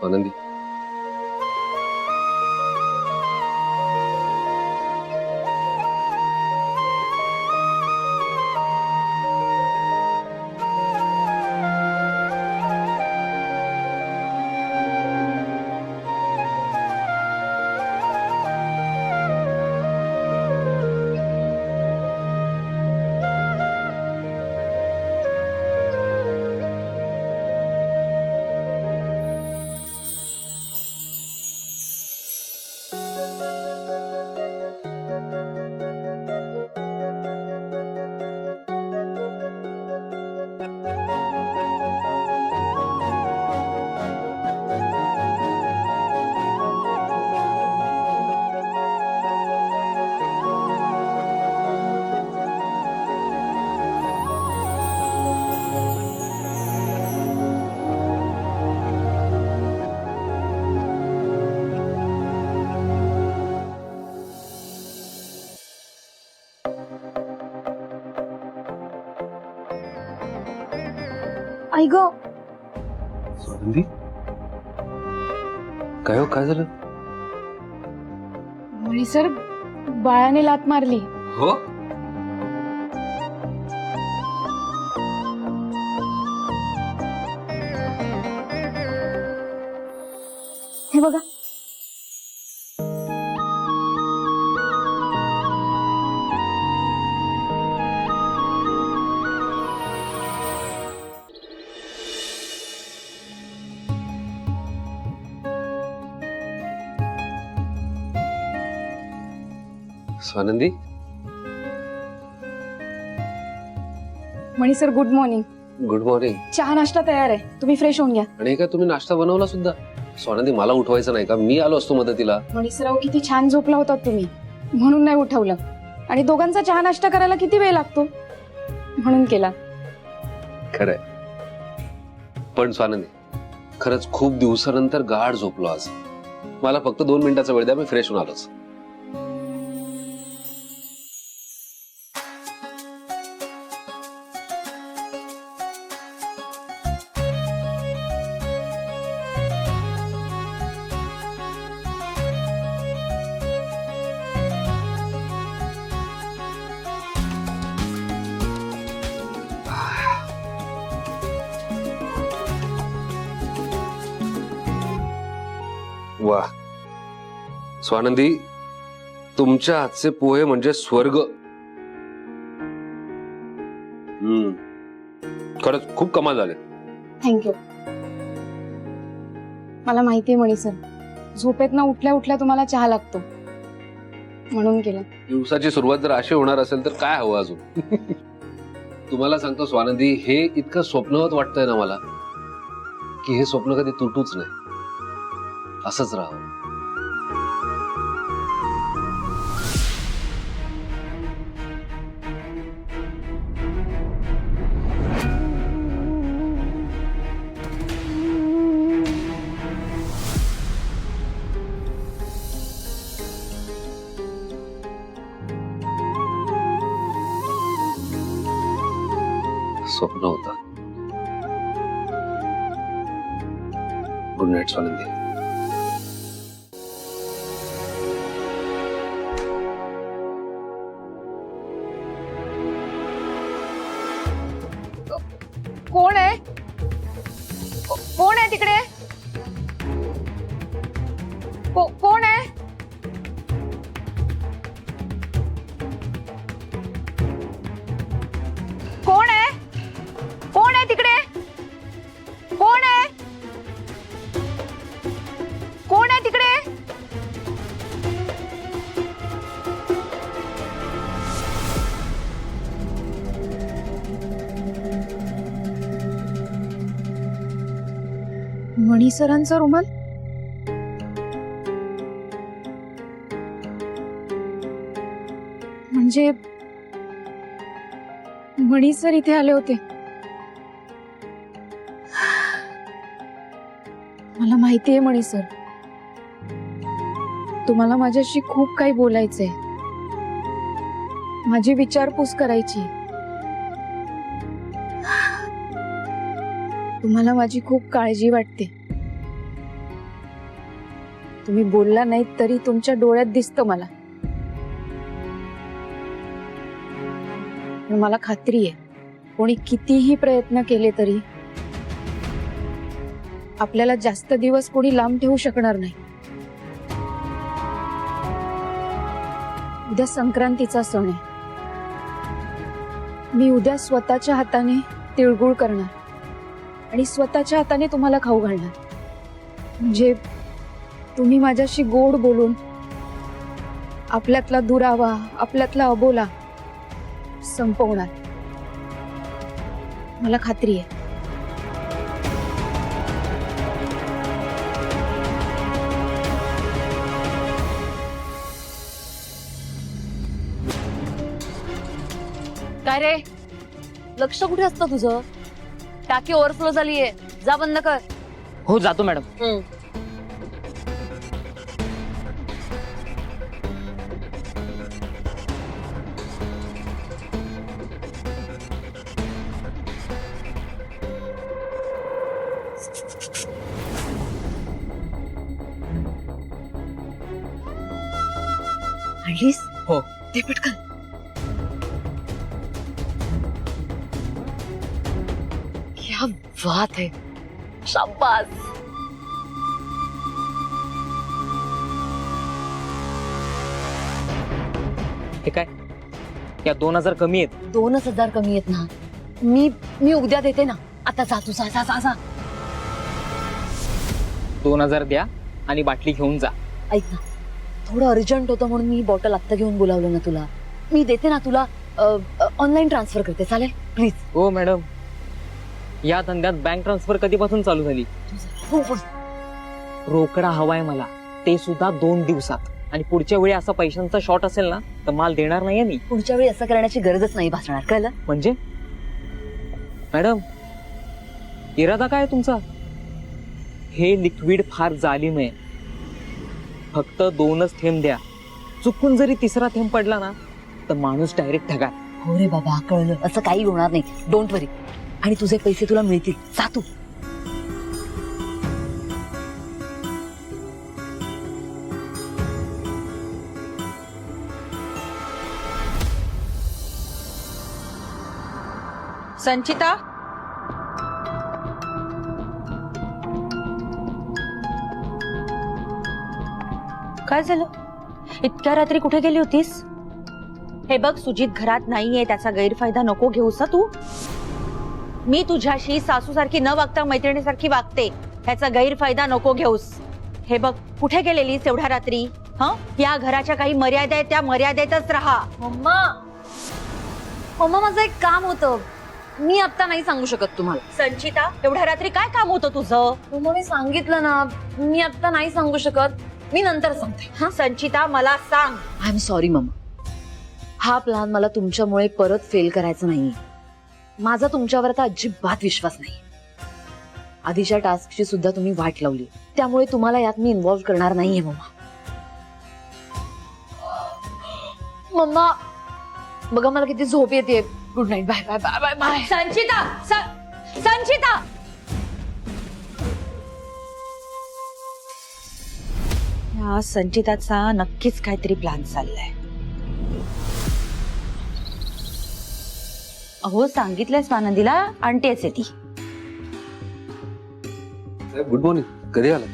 स्वानंदी, आई ग, स्वानंदी, काय हो, काय झालं? मणी सर, बाळाने लात मारली. हो, हे बघा. स्वानंदी. मणी sir, good morning. Good morning. चहा नाश्ता तयार आहे, तुम्ही फ्रेश होऊन घ्या. आणि काय तुम्ही नाश्ता बनवला सुद्धा? स्वानंदी, मला उठवायचं नाही का? मी आलो असतो मदतीला. मणी सर, अहो, किती छान झोपला होता तुम्ही, म्हणून नाही उठवलं. आणि दोघांचा चहा नाश्ता करायला किती वेळ लागतो, म्हणून केला. खरंय. पण स्वानंदी, खरंच खूप दिवसानंतर गाढ झोपलो आज. मला फक्त 2 मिनिटाचा वेळ द्या, मी फ्रेश होऊन आलोच. वाह स्वानंदी, तुमच्या हातचे पोहे म्हणजे स्वर्ग. खरंच खूप कमाल झाले. थँक्यू. मला माहितीये मणी सर, झोपेतनं उठल्या उठल्या तुम्हाला चहा लागतो, म्हणून केलं. दिवसाची सुरुवात जर अशी होणार असेल तर काय हवं अजून? तुम्हाला सांगतो स्वानंदी, हे इतकं स्वप्नवत वाटतंय ना मला, की हे स्वप्न कधी तुटूच नाही, असंच राहावं. स्वप्न होता. Good night Swanandi. कोण आहे? कोण आहे तिकडे? कोण आहे? कोण आहे? कोण आहे तिकडे? कोण आहे? कोण आहे तिकडे? मणी सरांचा रुमाल? म्हणजे मणी सर इथे आले होते. मला माहितीये मणी सर, तुम्हाला माझ्याशी खूप काही बोलायचंय, माझी विचारपूस करायची. तुम्हाला माझी खूप काळजी वाटते. तुम्ही बोलला नाही तरी तुमच्या डोळ्यात दिसतं मला. पण मला खात्री आहे कोणी कितीही प्रयत्न केले तरी आपल्याला जास्त दिवस कोणी लांब ठेवू शकणार नाही. उद्या संक्रांतीचा सण आहे. मी उद्या स्वतःच्या हाताने तिळगुळ करणार आणि स्वतःच्या हाताने तुम्हाला खाऊ घालणार. म्हणजे तुम्ही माझ्याशी गोड बोलून आपल्यातला दुरावा, आपल्यातला अबोला संपवणार. मला खात्री आहे. काय रे, लक्ष कुठे असतं तुझं? टाकी ओव्हरफ्लो झालीये, जा बंद कर. हो जातो मॅडम. आणलीस? हो. ते पटकन. क्या बात है, शाबास. हे काय, या 2000 कमी आहेत. 2000 कमी आहेत ना. मी उद्या देते ना. आता जा तू, जा जा जा जा. 2000 द्या आणि बाटली घेऊन जा. ऐक ना, थोडं अर्जंट होतं म्हणून मी बॉटल आत्ता घेऊन बोलावलं ना तुला. मी देते ना तुला, ऑनलाईन ट्रान्सफर करते, चालेल? प्लीज. हो मॅडम, या धंद्यात बँक ट्रान्सफर कधीपासून चालू झाली? हो हो. रोकडा हवाय मला, ते सुद्धा 2 दिवसात. आणि पुढच्या वेळी असा पैशांचा शॉर्ट असेल ना तर माल देणार नाहीये मी. पुढच्या वेळी असं करण्याची गरजच नाही भासणार, कळलं? म्हणजे मॅडम, इरादा काय आहे तुमचा? हे लिक्विड फार जालिम आहे. फक्त 2च थेंब द्या. चुकून जरी 3रा थेंब पडला ना तर माणूस डायरेक्ट ठगा. हो रे बाबा, कळलं. असं काही होणार नाही, डोंट वरी. आणि तुझे पैसे तुला मिळतील, जा तू. संचिता, काय झालं? इतक्या रात्री कुठे गेली होतीस? हे बघ, सुजित घरात नाहीये, त्याचा गैरफायदा नको घेऊस तू. मी तुझ्याशी सासूसारखी न वागता मैत्रिणीसारखी वागते, ह्याचा गैरफायदा नको घेऊस. हे बघ, कुठे गेलेलीस एवढ्या रात्री? या घराच्या काही मर्यादा आहेत, त्या मर्यादेतच राहा. मम्मा, माझं एक काम होतं, मी आता नाही सांगू शकत तुम्हाला. संचिता, एवढ्या रात्री काय काम होतं तुझं? मम्मा, मी सांगितलं ना, मी आता नाही सांगू शकत, मी नंतर सांगते. हा संचिता, मला सांग. आय एम सॉरी मम्मा, हा प्लॅन मला तुमच्यामुळे परत फेल करायचा नाहीये. माझा तुमच्यावर आता अजिबात विश्वास नाही. आधीच्या टास्कची सुद्धा तुम्ही वाट लावली, त्यामुळे तुम्हाला यात मी इन्व्हॉल्व करणार नाहीये. मम्मा, बघा मला किती झोप येते. Good night, bye bye bye bye bye. Sanchita, Sanchita. या संचिताचा नक्कीच काहीतरी प्लॅन चाललाय. अहो, सांगितलंय स्वानंदीला, आणतेच ती. Good morning. कधी आला?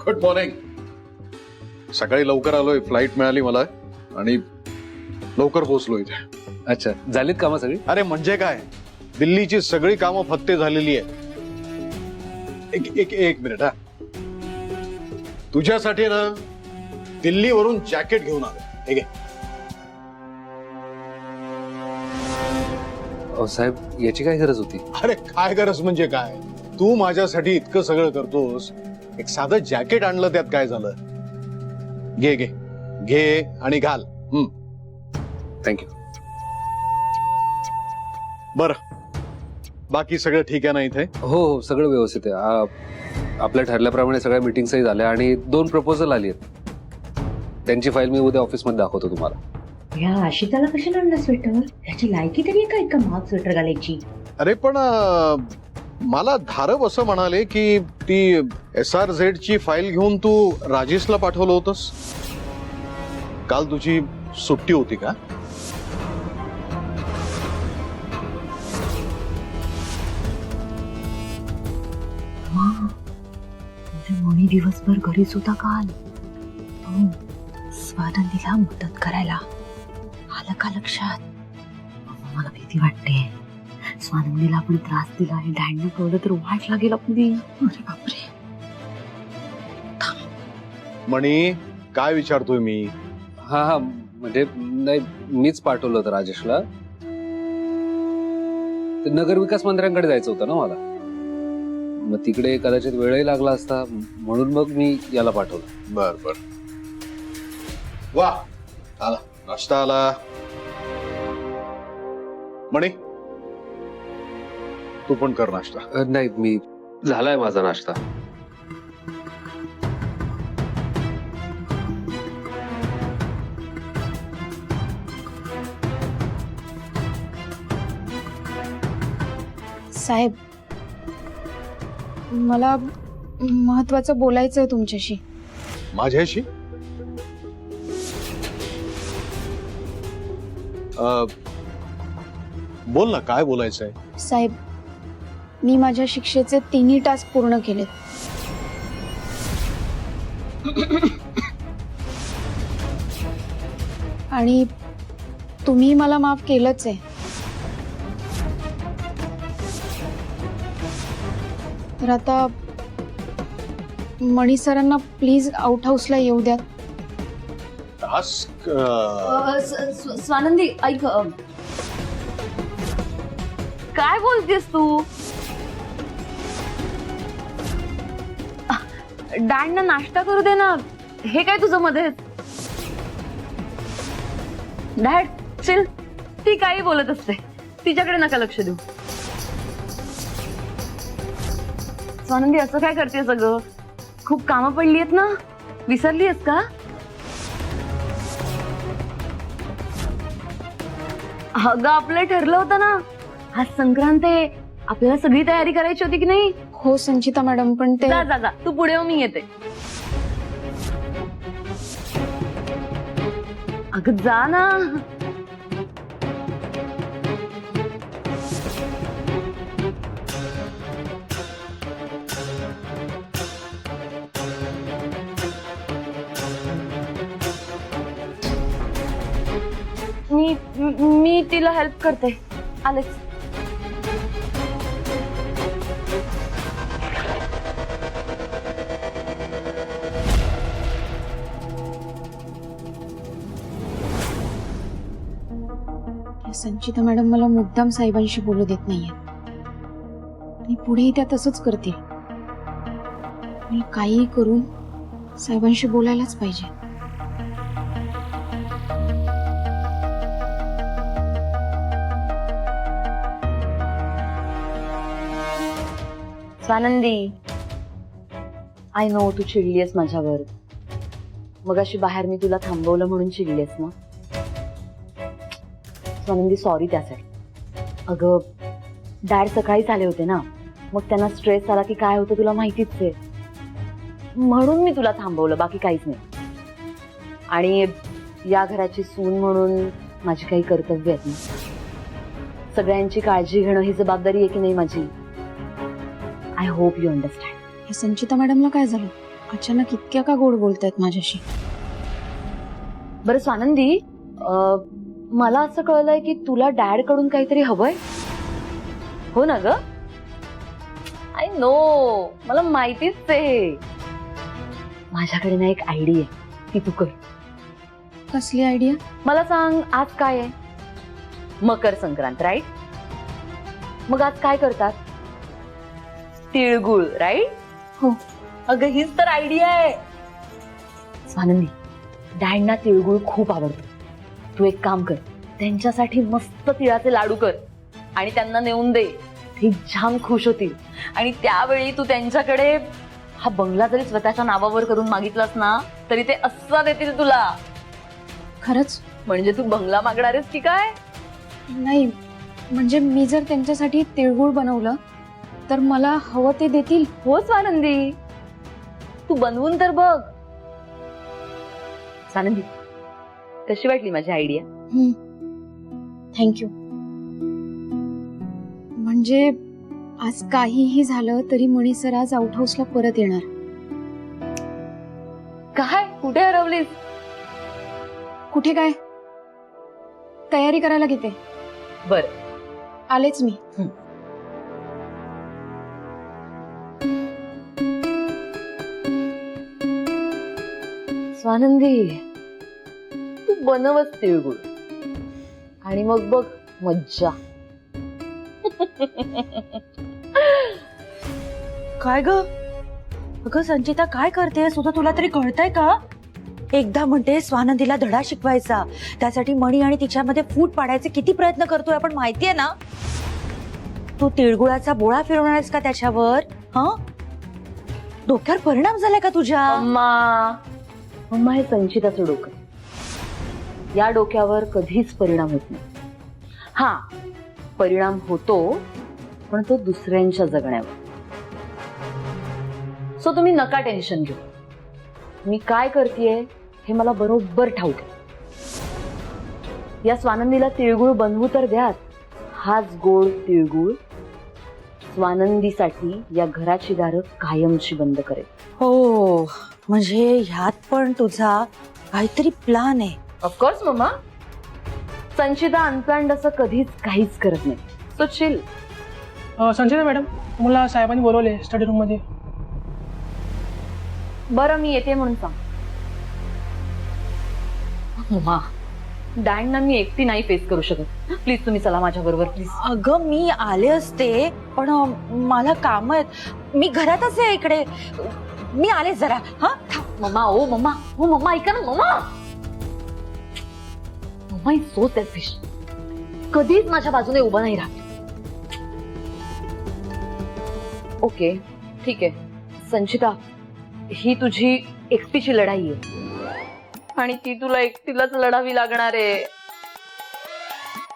Good morning. सकाळी लवकर आलोय, फ्लाईट मिळाली मला आणि लवकर पोहोचलो इथे. अच्छा, झालीत कामं सगळी? अरे म्हणजे काय, दिल्लीची सगळी कामं फत्ते झालेली आहेत. एक मिनिट. हा, तुझ्यासाठी ना दिल्लीवरून जॅकेट घेऊन आलो. ठीक आहे? साहेब, याची काय गरज होती? अरे काय गरज म्हणजे काय, तू माझ्यासाठी इतकं सगळं करतोस, एक साधं जॅकेट आणलं, त्यात काय झालं? घे घे घे आणि घाल. थँक्यू. बर, बाकी सगळं ठीक आहे ना इथे? हो, सगळं व्यवस्थित आहे. आपल्या ठरल्याप्रमाणे सगळ्या मीटिंग्सही झाल्या आणि 2 प्रपोजल आली आहेत. त्यांची फाईल मी उद्या ऑफिसमध्ये दाखवतो तुम्हाला. या आशिताला कशाला आणलं स्वेटर? त्याची लायकी तरी काय का महाग स्वेटर घालायची? अरे पण मला धारप असं म्हणाले की ती SRZ ची फाईल घेऊन तू राजेशला पाठवलं होतंस. काल तुझी सुट्टी होती का? मणी दिवसभर घरीच होता काल. स्वानंदीला मदत करायला आलं का लक्षात? मला भीती वाटते. स्वानंदीला आपण त्रास दिला आणि डॅडनं कळलं तर वाट लागेल आपली. अरे बापरे. मणी, काय विचारतोय मी? हा म्हणजे नाही, मीच पाठवलं होतं राजेशला. ते नगर विकास मंत्र्यांकडे जायचं होतं ना मला. मग तिकडे कदाचित वेळही लागला असता, म्हणून मग मी याला पाठवलं. बर बर. वा, आला नाश्ता आला. मणी, तू पण कर नाश्ता. नाही, मी झालाय माझा नाश्ता. साहेब, मला महत्वाचं बोलायचं आहे तुमच्याशी. माझ्याशी? बोल ना, काय बोलायचंय? साहेब, मी माझ्या शिक्षेचे 3 टास्क पूर्ण केलेत. आणि तुम्ही मला माफ केलंच आहे. तर आता मणी सरांना प्लीज आउट हाऊसला येऊ द्या. टास्क? स्वानंदी, ऐक. काय बोलतेस तू? डॅडना नाश्ता करू दे ना. हे काय तुझं मध्येच? Dad chill. ती काही बोलत असते, तिच्याकडे नका लक्ष देऊ. स्वानंदी, असं काय करतेस अगं? खूप कामं पडली आहेत ना, विसरली आहेस का? अगं, आपलं ठरलं होतं ना, आज संक्रांत आहे, आपल्याला सगळी तयारी करायची होती की नाही? हो संचिता मॅडम, पण ते जा जा जा, तू पुढे मी येते. अगं जा ना. मी तिला हेल्प करते. आलेच. संचिता मॅडम मला मुद्दाम साहेबांशी बोलू देत नाहीये आणि पुढेही त्या तसंच करतील. मी काहीही करून साहेबांशी बोलायलाच पाहिजे. स्वानंदी, आय नो तू चिडलीयस माझ्यावर. मगाशी बाहेर मी तुला थांबवलं म्हणून चिडलीयस ना. स्वानंदी, सॉरी त्यासाठी. अगं, डॅड सकाळीच आले होते ना, मग त्यांना स्ट्रेस आला की काय होतं तुला माहितीच आहे, म्हणून मी तुला थांबवलं, बाकी काहीच नाही. आणि या घराची सून म्हणून माझी काही कर्तव्य आहेत ना. सगळ्यांची काळजी घेणं ही जबाबदारी आहे की नाही माझी. I hope you understand. Sanchita मॅडमला काय झालं? अचानक इतक्या का गोड बोलतायत माझ्याशी? बरं स्वानंदी, मला असं कळलंय की तुला डॅड कडून काहीतरी हवंय, हो ना ग? आय नो, मला माहितीच आहे. माझ्याकडे ना एक आयडिया आहे, ती तू कर. कसली आयडिया? मला सांग, आज काय आहे? मकर संक्रांत, राईट? मग आज काय करतात? तिळगुळ, राईट? हो. अगं, हीच तर आयडिया आहे. स्वानंदी, डॅडना तिळगुळ खूप आवडतो. तू एक काम कर, त्यांच्यासाठी मस्त तिळाचे लाडू कर आणि त्यांना नेऊन दे. ते जाम खुश होतील. आणि त्यावेळी तू त्यांच्याकडे हा बंगला जरी स्वतःच्या नावावर करून मागितलास ना, तरी ते असा देतील तुला. खरंच? म्हणजे तू बंगला मागणार आहेस की काय? नाही, म्हणजे मी जर त्यांच्यासाठी तिळगुळ बनवलं तर मला हवं ते देतील. हो स्वानंदी, तू बनवून तर बघ. स्वानंदी, कशी वाटली माझी आयडिया? थँक्यू. म्हणजे आज काहीही झालं तरी मणी सर आज आउट हाऊसला परत येणार. काय, कुठे हरवलीस? कुठे काय, तयारी करायला घेते. बर, आलेच मी. स्वानंदी, तू बनवच तिळगुळ आणि मग बघ मज्जा. काय ग? अगं संचिता, काय करते सुद्धा? तुला तरी कळतंय का? एकदा म्हणते स्वानंदीला धडा शिकवायचा, त्यासाठी मणी आणि तिच्यामध्ये फूट पाडायचे किती प्रयत्न करतोय आपण, माहितीये ना? तू तिळगुळाचा बोळा फिरवणार आहेस का त्याच्यावर? हं? डोक्यावर परिणाम झालाय का तुझ्या? मम्मा, हे संचिताचं डोकं. या डोक्यावर कधीच परिणाम होत नाही. हा, परिणाम होतो, पण तो दुसऱ्यांच्या जगण्यावर. सो तुम्ही नका टेन्शन घेऊ. मी काय करतेय हे मला बरोबर ठाऊक आहे. या स्वानंदीला तिळगुळ बनवू तर द्यात. हाच गोड तिळगुळ स्वानंदीसाठी या घराची दारं कायमची बंद करेल. हो, म्हणजे ह्यात पण तुझा काहीतरी प्लान आहे. ऑफकोर्स मम्मा, संचिता अनप्लॅन्ड असं कधीच काहीच करत नाही. So chill. संचिता मॅडम, मला साहेबांनी बोलवले स्टडी रूम मध्ये. बरं, मी येते म्हणून सांग. मम्मा, डॅडना मी एकटी नाही फेस करू शकत. प्लीज तुम्ही चला माझ्या बरोबर, प्लीज. अगं मी आले असते, पण मला काम आहेत. मी घरातच आहे इकडे. मी आले जरा. हा, मम्मा, ओ मम्मा, हो मम्मा, ऐका ना mama. Mama is so selfish. कधीच माझ्या बाजूने उभं नाही राहत. ओके, ठीक आहे. संचिता, ही तुझी एकटीची लढाई आहे आणि ती तुला एकटीलाच लढावी लागणार आहे.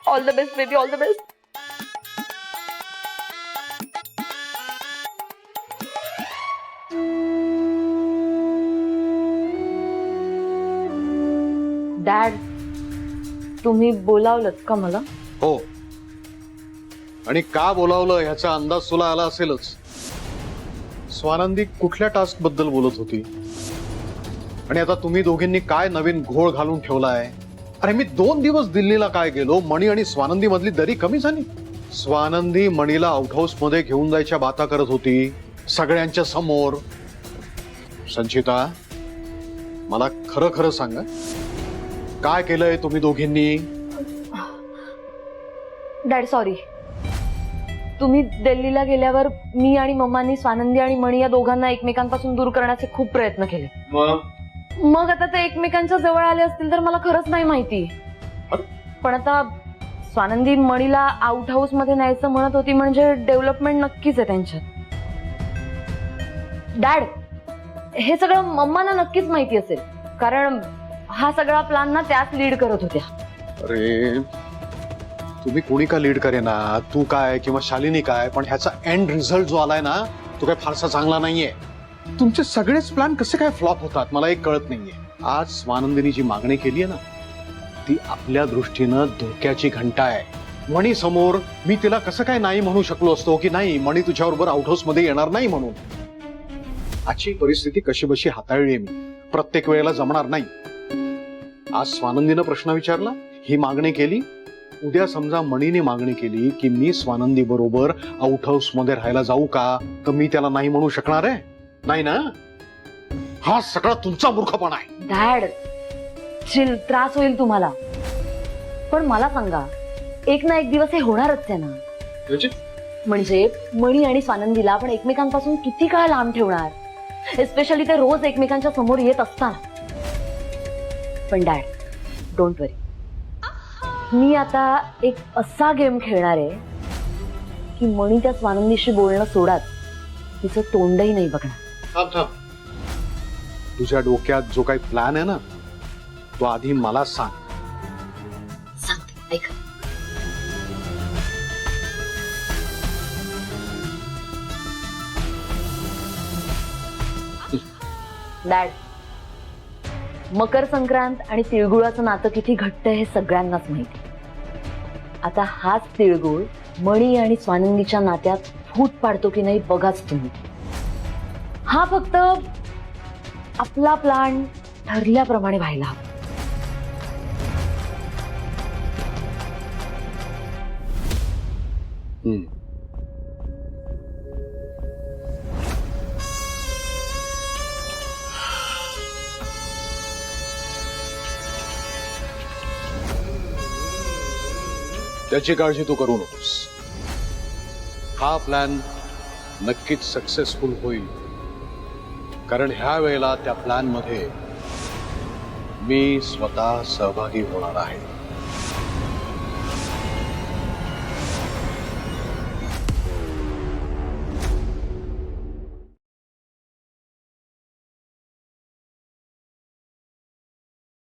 All the best baby, all the best. Dad, तुम्ही बोलावलंत का मला? हो, आणि का बोलावलं ह्याचा अंदाज तुला आला असेलच. स्वानंदी कुठल्या टास्क बद्दल बोलत होती आणि आता तुम्ही दोघींनी काय नवीन घोळ घालून ठेवलाय. अरे मी 2 दिवस दिल्लीला काय गेलो, मणी आणि स्वानंदी मधली दरी कमी झाली. स्वानंदी मणीला आउट हाऊस मध्ये घेऊन जायच्या बाता करत होती सगळ्यांच्या समोर. संचिता, मला खरं खरं सांगा, काय केलंय तुम्ही दोघींनी? Dad sorry. तुम्ही दिल्लीला गेल्यावर मी आणि मम्मांनी स्वानंदी आणि मणी या दोघांना एकमेकांपासून दूर करण्याचे खूप प्रयत्न केले. मग आता ते एकमेकांच्या जवळ आले असतील तर मला खरंच नाही माहिती. पण आता स्वानंदी मणीला आउट हाऊस मध्ये न्यायचं म्हणत होती, म्हणजे डेव्हलपमेंट नक्कीच आहे त्यांच्यात. डॅड, हे सगळं मम्मांना नक्कीच माहिती असेल, कारण हा सगळा प्लॅन ना त्याच लीड करत होत्या. अरे तुम्ही कोणी का लीड करेना, तू काय किंवा शालिनी काय, पण ह्याचा एंड रिझल्ट जो आलाय ना, तो काय फारसा चांगला नाहीये. तुमचे सगळेच प्लॅन कसे काय फ्लॉप होतात मला एक कळत नाहीये. आज स्वानंदीने जी मागणी केली आहे ना, ती आपल्या दृष्टीनं धोक्याची घंटा आहे. मणी समोर मी तिला कसं काय नाही म्हणू शकलो असतो की नाही मणी तुझ्याबरोबर आउट हाऊस मध्ये येणार नाही म्हणून. आजची परिस्थिती कशी बशी हाताळली मी, प्रत्येक वेळेला जमणार नाही. आज स्वानंदीनं प्रश्न विचारला, ही मागणी केली. उद्या समजा मणीने मागणी केली की मी स्वानंदी बरोबर आउट हाऊस मध्ये राहायला जाऊ का, तर मी त्याला नाही म्हणू शकणार आहे? नाही ना. हा सगळा तुमचा मूर्खपणा आहे. डॅड चिल, त्रास होईल तुम्हाला, पण मला सांगा, एक ना एक दिवस हे होणारच आहे ना. म्हणजे मणी आणि स्वानंदीला आपण एकमेकांपासून किती काळ लांब ठेवणार, एस्पेशली ते रोज एकमेकांच्या समोर येत असताना. पण डॅड, डोंट वरी, मी आता एक असा गेम खेळणार आहे की मणी त्या स्वानंदीशी बोलणं सोडात तिचं तोंडही नाही बघणार. थांब थांब, तुझ्या डोक्यात जो काही प्लॅन आहे ना, तो आधी मला सांग. सांगते, ऐका. डॅड, मकर संक्रांत आणि तिळगुळाचं नातं किती घट्ट आहे हे सगळ्यांनाच माहिती. आता हाच तिळगुळ मणी आणि स्वानंदीच्या नात्यात फूट पाडतो की नाही बघाच तुम्ही. हा फक्त आपला प्लॅन ठरल्याप्रमाणे व्हायला हवा. त्याची काळजी तू करू नकोस. हा प्लॅन नक्कीच सक्सेसफुल होईल, कारण ह्या वेळेला त्या प्लॅन मध्ये मी स्वतः सहभागी होणार आहे.